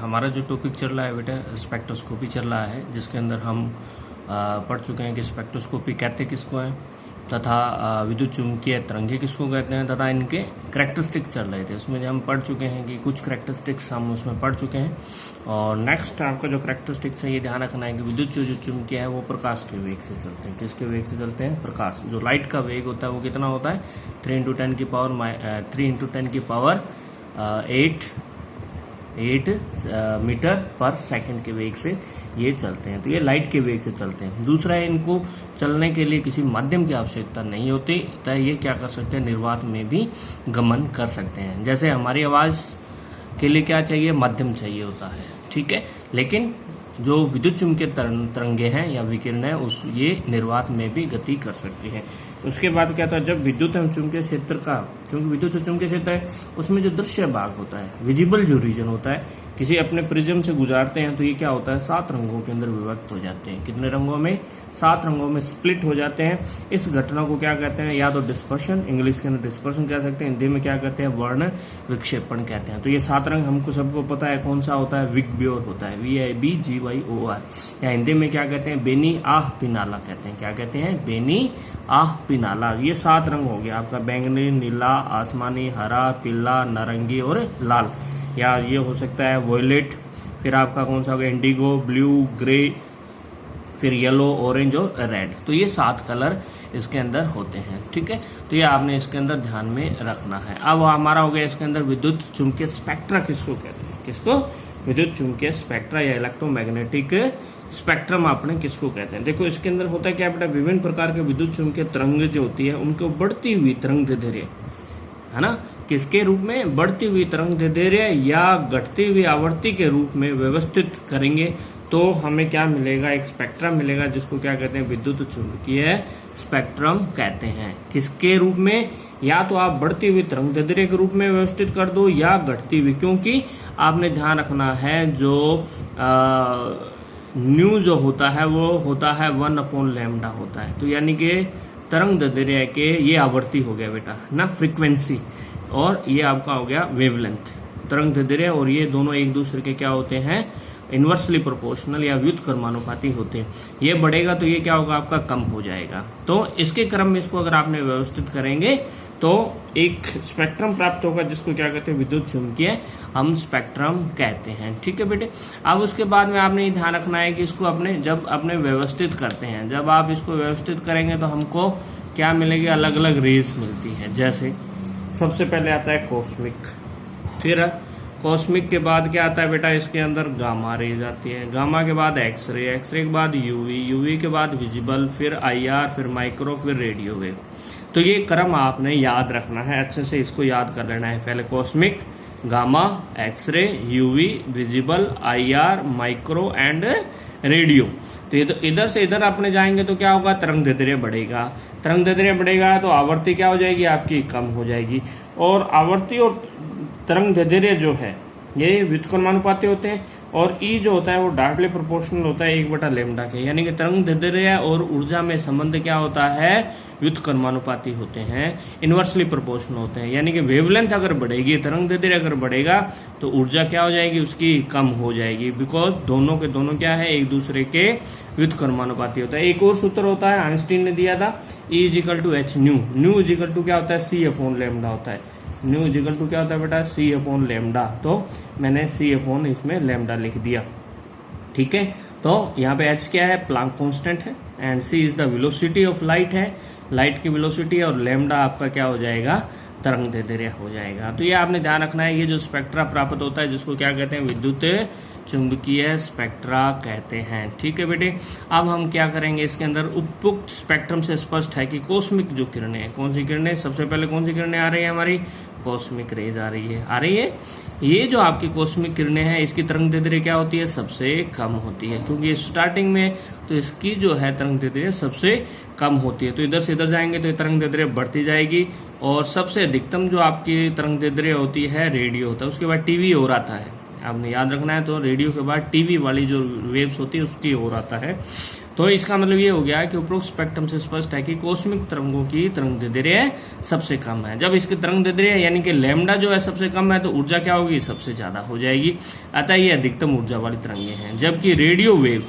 हमारा जो टॉपिक चल रहा है बेटा स्पेक्ट्रोस्कोपी चल रहा है, जिसके अंदर हम पढ़ चुके हैं कि स्पेक्ट्रोस्कोपी कहते किसको हैं तथा विद्युत चुंबकीय तरंगे किसको कहते हैं तथा इनके करैक्टरिस्टिक चल रहे थे। उसमें हम पढ़ चुके हैं कि कुछ करैक्टरिस्टिक्स हम उसमें पढ़ चुके हैं। और नेक्स्ट आपका जो करैक्टरिस्टिक्स है ये ध्यान रखना है कि विद्युत जो चुंबकीय है वो प्रकाश के वेग से चलते हैं। किसके वेग से चलते हैं? प्रकाश। जो लाइट का वेग होता है वो कितना होता है? 3 × 10 की पावर 8 मीटर पर सेकंड के वेग से ये चलते हैं। तो ये लाइट के वेग से चलते हैं। दूसरा है, इनको चलने के लिए किसी माध्यम की आवश्यकता नहीं होती, तो ये क्या कर सकते हैं? निर्वात में भी गमन कर सकते हैं। जैसे हमारी आवाज के लिए क्या चाहिए? माध्यम चाहिए होता है, ठीक है। लेकिन जो विद्युत चुंबकीय तरंगे हैं या विकिरण है ये निर्वात में भी गति कर सकती है। उसके बाद क्या था, जब विद्युत एवं चुंबकीय क्षेत्र का, क्योंकि विद्युत जो चुंबकीय क्षेत्र है उसमें जो दृश्य भाग होता है, विजिबल जो रीजन होता है, किसी अपने प्रिज्म से गुजारते हैं तो ये क्या होता है? 7 रंगों के अंदर विभक्त हो जाते हैं। कितने रंगों में? 7 रंगों में स्प्लिट हो जाते हैं। इस घटना को क्या कहते हैं? या तो डिस्पर्शन, इंग्लिश के अंदर डिस्पर्शन कह सकते हैं, हिंदी में क्या कहते हैं? वर्ण विक्षेपण कहते हैं। तो ये 7 रंग हमको सबको पता है कौन सा होता है? विग्योर होता है, VIBGYOR। या हिंदी में क्या कहते हैं? बेनी आह पिनाला कहते हैं। क्या कहते हैं? बेनी आह पिनाला। ये 7 रंग हो गया आपका, बैंगनी, नीला, आसमानी, हरा, पीला, नारंगी और लाल। या ये हो सकता है वॉयलेट, फिर आपका कौन सा होगा? इंडिगो, ब्लू, ग्रे, फिर येलो, ऑरेंज और रेड। तो ये 7 कलर इसके अंदर होते हैं, ठीक है। तो ये आपने इसके अंदर ध्यान में रखना है। अब हमारा हो गया इसके अंदर विद्युत चुंबकीय स्पेक्ट्रा किसको कहते हैं? किसको? विद्युत चुंबकीय स्पेक्ट्रा या इलेक्ट्रोमैग्नेटिक स्पेक्ट्रम आपने किसको कहते हैं? देखो इसके अंदर होता है क्या बेटा, विभिन्न प्रकार के विद्युत चुंबकीय तरंग जो होती है उनको बढ़ती हुई तरंग दैर्ध्य, है ना, किसके रूप में? बढ़ती हुई तरंग दैर्ध्य या घटती हुई आवृत्ति के रूप में व्यवस्थित करेंगे तो हमें क्या मिलेगा? एक स्पेक्ट्रम मिलेगा, जिसको क्या कहते हैं? विद्युत चुंबकीय स्पेक्ट्रम कहते हैं। किसके रूप में? या तो आप बढ़ती हुई तरंग दैर्ध्य के रूप में व्यवस्थित कर दो या घटती हुई, क्योंकि आपने ध्यान रखना है जो न्यू जो होता है वो होता है 1/λ होता है। तो यानी कि तरंग दैर्ध्य के ये आवृत्ति हो गया बेटा ना, फ्रीक्वेंसी, और ये आपका हो गया वेवलेंथ। तरंग दैर्ध्य और ये दोनों एक दूसरे के क्या होते हैं? इनवर्सली प्रोपोर्शनल या व्युत्क्रमानुपाती होते हैं। ये बढ़ेगा तो ये क्या होगा? आपका कम हो जाएगा। तो इसके क्रम में इसको अगर आपने व्यवस्थित करेंगे तो एक स्पेक्ट्रम प्राप्त होगा, जिसको क्या कहते हैं? विद्युत चुंबकीय हम स्पेक्ट्रम कहते हैं, ठीक है बेटे। अब उसके बाद में आपने ये ध्यान रखना है कि इसको अपने जब अपने व्यवस्थित करते हैं, जब आप इसको व्यवस्थित करेंगे तो हमको क्या मिलेगी? अलग अलग रेज मिलती है। जैसे सबसे पहले आता है कॉस्मिक, फिर कॉस्मिक के बाद क्या आता है बेटा? इसके अंदर गामा रेज आती है, गामा के बाद एक्सरे, एक्सरे के बाद यूवी, यूवी के बाद विजिबल, फिर IR, फिर माइक्रो, फिर रेडियो वेव। तो ये क्रम आपने याद रखना है, अच्छे से इसको याद कर लेना है। पहले cosmic, gamma, x-ray, UV, visible, IR, micro and radio. तो इधर से इधर आपने जाएंगे तो क्या होगा? तरंग दैर्ध्य बढ़ेगा, तरंग दैर्ध्य बढ़ेगा तो आवृत्ति क्या हो जाएगी? आपकी कम हो जाएगी। और आवृत्ति और तरंग दैर्ध्य जो है ये व्युत्क्रमानुपाती होते हैं, और ई जो होता है वो डायरेक्टली प्रोपोर्शनल होता है 1/λ के। यानी कि तरंग दैर्ध्य और ऊर्जा में संबंध क्या होता है? व्युत्क्रमानुपाती होते हैं, इनवर्सली प्रोपोर्शनल होते हैं। यानी कि वेवलेंथ अगर बढ़ेगी, तरंग दैर्ध्य अगर बढ़ेगा तो ऊर्जा क्या हो जाएगी? उसकी कम हो जाएगी, बिकॉज दोनों के दोनों क्या है? एक दूसरे के व्युत्क्रमानुपाती होता है। एक और सूत्र होता है, आइंस्टीन ने दिया था, E=h न्यू। न्यू इक्वल क्या होता है? C/λ होता है। न्यू इक्वल क्या होता है बेटा? C/λ। तो मैंने C/ इसमें लैम्डा लिख दिया, ठीक है। तो यहाँ पे h क्या है? प्लांक कांस्टेंट है, and c is the velocity of light है, लाइट की वेलोसिटी, और लैम्डा आपका क्या हो जाएगा? तरंग दैर्ध्य हो जाएगा। तो ये आपने ध्यान रखना है। ये जो स्पेक्ट्रा प्राप्त होता है जिसको क्या कहते हैं? विद्युत चुंबकीय स्पेक्ट्रा कहते हैं, ठीक है बेटे। अब हम क्या करेंगे? इसके अंदर उपयुक्त स्पेक्ट्रम से स्पष्ट है कि कॉस्मिक जो किरणें हैं, कौन सी किरणें? सबसे पहले कौन सी किरणें आ रही है? हमारी कॉस्मिक रेज आ रही है। ये जो आपकी कॉस्मिक किरणें हैं इसकी तरंग दैर्ध्य क्या होती है? सबसे कम होती है, क्योंकि स्टार्टिंग में तो इसकी जो है तरंग दैर्ध्य सबसे कम होती है। तो इधर से इधर जाएंगे तो ये तरंग दैर्ध्य बढ़ती जाएगी, और सबसे अधिकतम जो आपकी तरंग दैर्ध्य होती है रेडियो होता है। उसके बाद टीवी और आता है आपने याद रखना है। तो रेडियो के बाद टीवी वाली जो वेव्स होती है उसकी ओर आता है। तो इसका मतलब ये हो गया कि उपरोक्त स्पेक्ट्रम से स्पष्ट है कि कॉस्मिक तरंगों की तरंग दैर्ध्य सबसे कम है। जब इसकी तरंग दैर्ध्य यानी कि लैम्डा जो है सबसे कम है तो ऊर्जा क्या होगी, सबसे ज्यादा हो जाएगी। अतः ये अधिकतम ऊर्जा वाली तरंगें हैं। जबकि रेडियो वेव,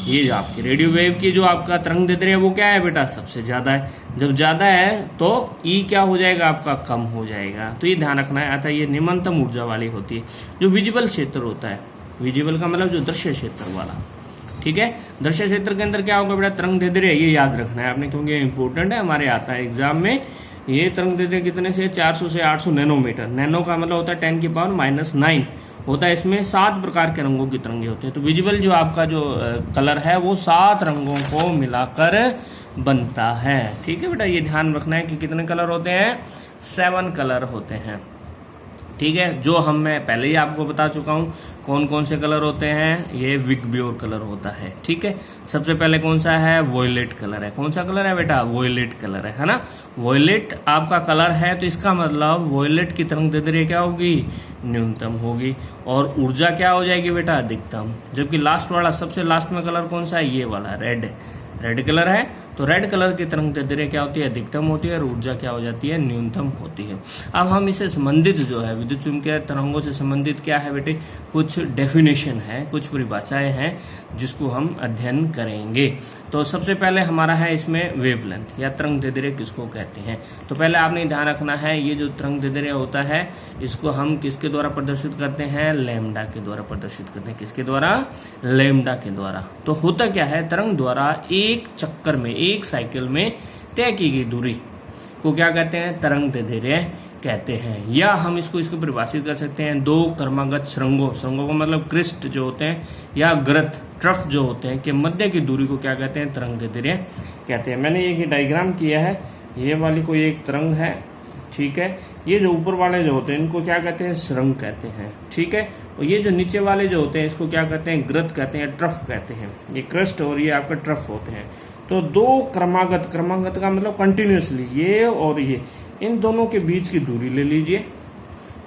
ये जो आपकी रेडियो वेव की जो आपका तरंग दैर्ध्य है वो क्या है बेटा, सबसे ज्यादा है। जब ज्यादा है तो ई क्या हो जाएगा आपका, कम हो जाएगा। तो ये ध्यान रखना है। अतः ये निम्नतम ऊर्जा वाली होती है। जो विजिबल क्षेत्र होता है, विजिबल का मतलब जो दृश्य क्षेत्र वाला, ठीक है। दृश्य क्षेत्र के अंदर क्या होगा बेटा, तरंग दैर्ध्य, ये याद रखना है आपने क्योंकि इंपॉर्टेंट है, हमारे आता है एग्जाम में। ये तरंग दैर्ध्य कितने से, 400 से 800 नैनोमीटर। नैनो का मतलब होता है 10⁻⁹ होता है। इसमें 7 प्रकार के रंगों की तरंगे होते हैं। तो विजिबल जो आपका जो कलर है वो 7 रंगों को मिलाकर बनता है, ठीक है बेटा। ये ध्यान रखना है कि कितने कलर होते हैं, 7 कलर होते हैं, ठीक है। जो मैं पहले ही आपको बता चुका हूं कौन कौन से कलर होते हैं। ये विगब्योर कलर होता है, ठीक है। सबसे पहले कौन सा है, वॉयलेट कलर है। कौन सा कलर है बेटा, वॉयलेट कलर है ना। वॉयलेट आपका कलर है तो इसका मतलब वॉयलेट की तरंग दैर्ध्य क्या होगी, न्यूनतम होगी। और ऊर्जा क्या हो जाएगी बेटा, अधिकतम। जबकि लास्ट वाला, सबसे लास्ट में कलर कौन सा है, ये वाला रेड कलर है। तो रेड कलर की तरंग दैर्ध्य क्या होती है, अधिकतम होती है। और ऊर्जा क्या हो जाती है, न्यूनतम होती है। अब हम इससे संबंधित जो है विद्युत चुम्बकीय तरंगों से संबंधित क्या है बेटे, कुछ डेफिनेशन है, कुछ परिभाषाएं हैं जिसको हम अध्ययन करेंगे। तो सबसे पहले हमारा है इसमें वेवलेंथ या तरंग दैर्ध्य किसको कहते हैं। तो पहले आपने ध्यान रखना है, ये जो तरंग दैर्ध्य होता है इसको हम किसके द्वारा प्रदर्शित करते हैं, लैम्डा के द्वारा प्रदर्शित करते हैं। किसके द्वारा, लैम्डा के द्वारा। तो होता क्या है, तरंग द्वारा एक चक्कर में, एक साइकिल में तय की गई दूरी को क्या कहते हैं, तरंग दैर्ध्य कहते हैं। या हम इसको परिभाषित कर सकते हैं 2 क्रमागत सुरंगों को मतलब क्रिस्ट जो होते हैं या ग्रत ट्रफ जो होते हैं के मध्य की दूरी को क्या कहते हैं, तरंग दैर्ध्य कहते हैं। मैंने एक डायग्राम किया है, ये वाली कोई एक तरंग है, ठीक है। ये जो ऊपर वाले जो होते हैं इनको क्या कहते हैं, सुरंग कहते हैं, ठीक है। और ये जो नीचे वाले जो होते हैं इसको क्या कहते हैं, ग्रत कहते हैं, ट्रफ कहते हैं। ये क्रस्ट और ये आपका ट्रफ होते हैं। तो 2 क्रमागत का मतलब कंटिन्यूसली, ये और ये, इन दोनों के बीच की दूरी ले लीजिए,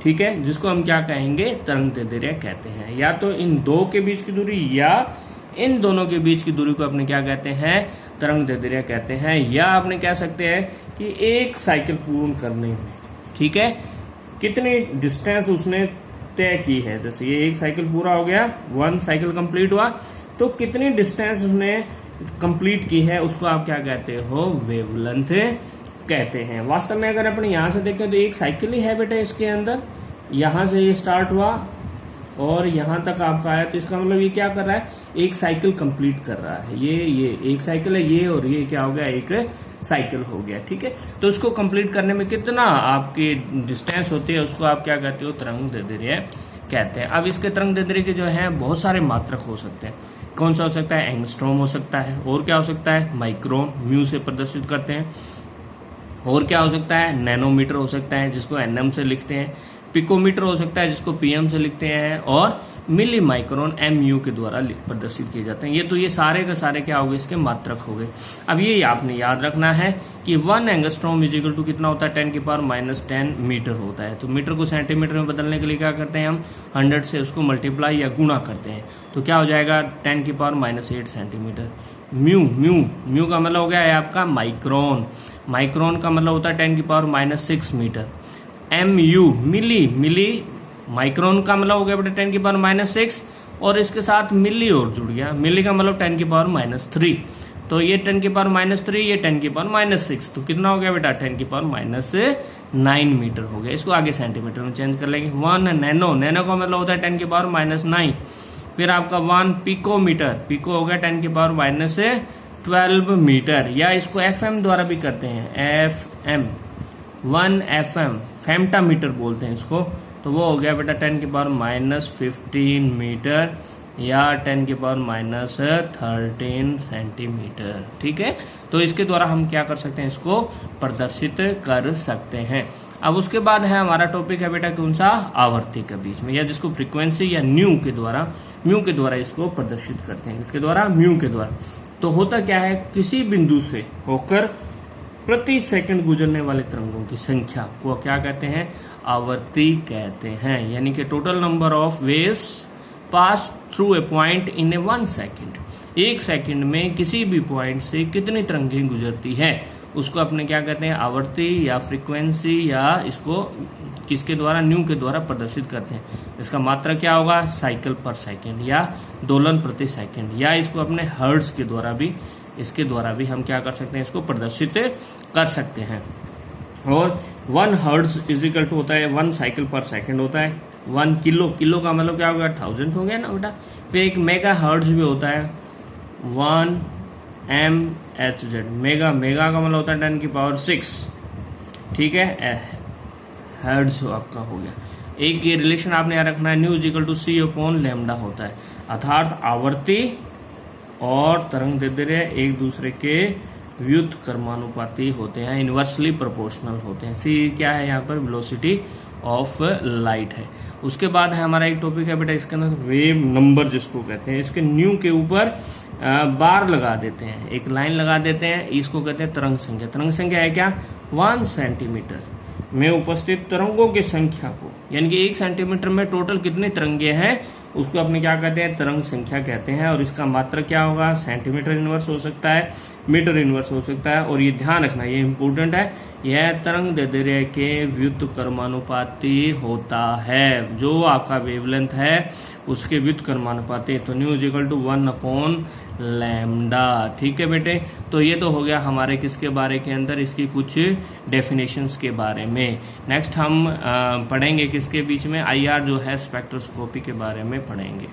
ठीक है, जिसको हम क्या कहेंगे, तरंग दैर्ध्य कहते हैं। या तो इन 2 के बीच की दूरी या इन दोनों के बीच की दूरी को अपने क्या कहते हैं, तरंग दैर्ध्य कहते हैं। या आपने कह सकते हैं कि एक साइकिल पूर्ण करने में, ठीक है, कितनी डिस्टेंस उसने तय की है। जैसे ये एक साइकिल पूरा हो गया, 1 साइकिल कंप्लीट हुआ, तो कितनी डिस्टेंस उसने कंप्लीट की है उसको आप क्या कहते हो, वेवलेंथ कहते हैं। वास्तव में अगर अपने यहाँ से देखें तो एक साइकिल ही है बेटा इसके अंदर। यहाँ से ये स्टार्ट हुआ और यहाँ तक आपका आया, तो इसका मतलब ये क्या कर रहा है, एक साइकिल कंप्लीट कर रहा है। ये एक साइकिल है, ये और ये क्या हो गया, एक साइकिल हो गया, ठीक है। तो उसको कंप्लीट करने में कितना आपकी डिस्टेंस होती है उसको आप क्या कहते हो, तरंग दैर्ध्य कहते हैं। अब इसके तरंग दैर्ध्य के जो है बहुत सारे मात्रक हो सकते हैं। कौन सा हो सकता है, एंगस्ट्रॉम हो सकता है, और क्या हो सकता है, माइक्रोन, म्यू से प्रदर्शित करते हैं। और क्या हो सकता है, नैनोमीटर हो सकता है जिसको एनएम से लिखते हैं, पिकोमीटर हो सकता है जिसको पीएम से लिखते हैं, और मिली माइक्रोन एमयू के द्वारा प्रदर्शित किए जाते हैं। ये तो ये सारे के सारे क्या हो गए, इसके मात्रक हो गए। अब ये आपने याद रखना है कि 1 एंगस्ट्रॉम इजिकल टू कितना होता है, 10⁻⁻10 मीटर होता है। तो मीटर को सेंटीमीटर में बदलने के लिए क्या करते हैं हम, 100 से उसको मल्टीप्लाई या गुणा करते हैं। तो क्या हो जाएगा, 10⁻⁸ सेंटीमीटर। म्यू का मतलब हो गया है आपका माइक्रोन। माइक्रोन का मतलब होता है 10⁻6 मीटर। MU मिली माइक्रोन का मतलब हो गया बेटा 10⁻6 और इसके साथ मिली और जुड़ गया। मिली का मतलब 10⁻3। तो ये 10⁻3, ये 10⁻6, तो कितना हो गया बेटा 10⁻9 मीटर हो गया। इसको आगे सेंटीमीटर में चेंज कर लेंगे। 1 नैनो का मतलब होता है 10⁻9। फिर आपका 1 पिकोमीटर, पिको हो गया 10⁻12 मीटर। या इसको FM द्वारा भी करते हैं, FM 1 FM फेम्टामीटर बोलते हैं इसको। तो वो हो गया बेटा 10⁻15 मीटर या 10⁻13 सेंटीमीटर, ठीक है। तो इसके द्वारा हम क्या कर सकते हैं, इसको प्रदर्शित कर सकते हैं। अब उसके बाद है हमारा टॉपिक है बेटा कौन सा, आवर्ती के बीच में, या जिसको फ्रीक्वेंसी या म्यू के द्वारा इसको प्रदर्शित करते हैं। इसके द्वारा म्यू के द्वारा तो होता क्या है, किसी बिंदु से होकर प्रति सेकंड गुजरने वाले तरंगों की संख्या को क्या कहते हैं, आवर्ती कहते हैं। यानी कि total number of waves pass through a point in A 1 second, 1 second में किसी भी पॉइंट से कितनी तरंगें गुजरती है उसको अपने क्या कहते हैं, आवर्ती या फ्रीक्वेंसी, या इसको किसके द्वारा, न्यू के द्वारा प्रदर्शित करते हैं। इसका मात्रा क्या होगा, साइकिल पर सेकेंड या दोलन प्रति सेकेंड, या इसको अपने हर्ट्ज के द्वारा भी, इसके द्वारा भी हम क्या कर सकते हैं, इसको प्रदर्शित कर सकते हैं। और 1 हर्ट्ज इजिकल टू होता है 1 साइकिल पर सेकेंड होता है। 1 किलो, किलो का मतलब क्या होगा, 1000 हो गया ना बेटा। फिर एक मेगा हर्ट्ज भी होता है 1 MHz, मेगा, मेगा का मतलब होता है 10 की पावर 6, ठीक है, हर्ट्ज आपका हो गया। एक ये रिलेशन आपने यहाँ रखना है, nu is equal to C upon lambda होता है, अर्थात आवर्ती और तरंग दैर्ध्य एक दूसरे के व्युत्क्रमानुपाती होते हैं, इनवर्सली प्रोपोर्शनल होते हैं। C क्या है यहाँ पर, वेलोसिटी ऑफ लाइट है। उसके बाद है हमारा एक टॉपिक है बेटा, इसके अंदर वेव नंबर जिसको कहते हैं, इसके न्यू के ऊपर बार लगा देते हैं, एक लाइन लगा देते हैं, इसको कहते हैं तरंग संख्या। तरंग संख्या है क्या, 1 सेंटीमीटर में उपस्थित तरंगों की संख्या को, यानी कि 1 सेंटीमीटर में टोटल कितने तरंगे हैं उसको अपने क्या कहते हैं, तरंग संख्या कहते हैं। और इसका मात्रक क्या होगा, सेंटीमीटर इनवर्स हो सकता है, मीटर इनवर्स हो सकता है। और ये ध्यान रखना, ये इंपॉर्टेंट है, यह तरंग दैर्ध्य के व्युत्क्रमानुपाती होता है, जो आपका वेवलेंथ है उसके व्युत्क्रमानुपाती। तो nu is equal to 1 upon lambda, ठीक है बेटे। तो ये तो हो गया हमारे किसके बारे के अंदर, इसकी कुछ डेफिनेशंस के बारे में। नेक्स्ट हम पढ़ेंगे किसके बीच में, IR जो है स्पेक्ट्रोस्कोपी के बारे में पढ़ेंगे।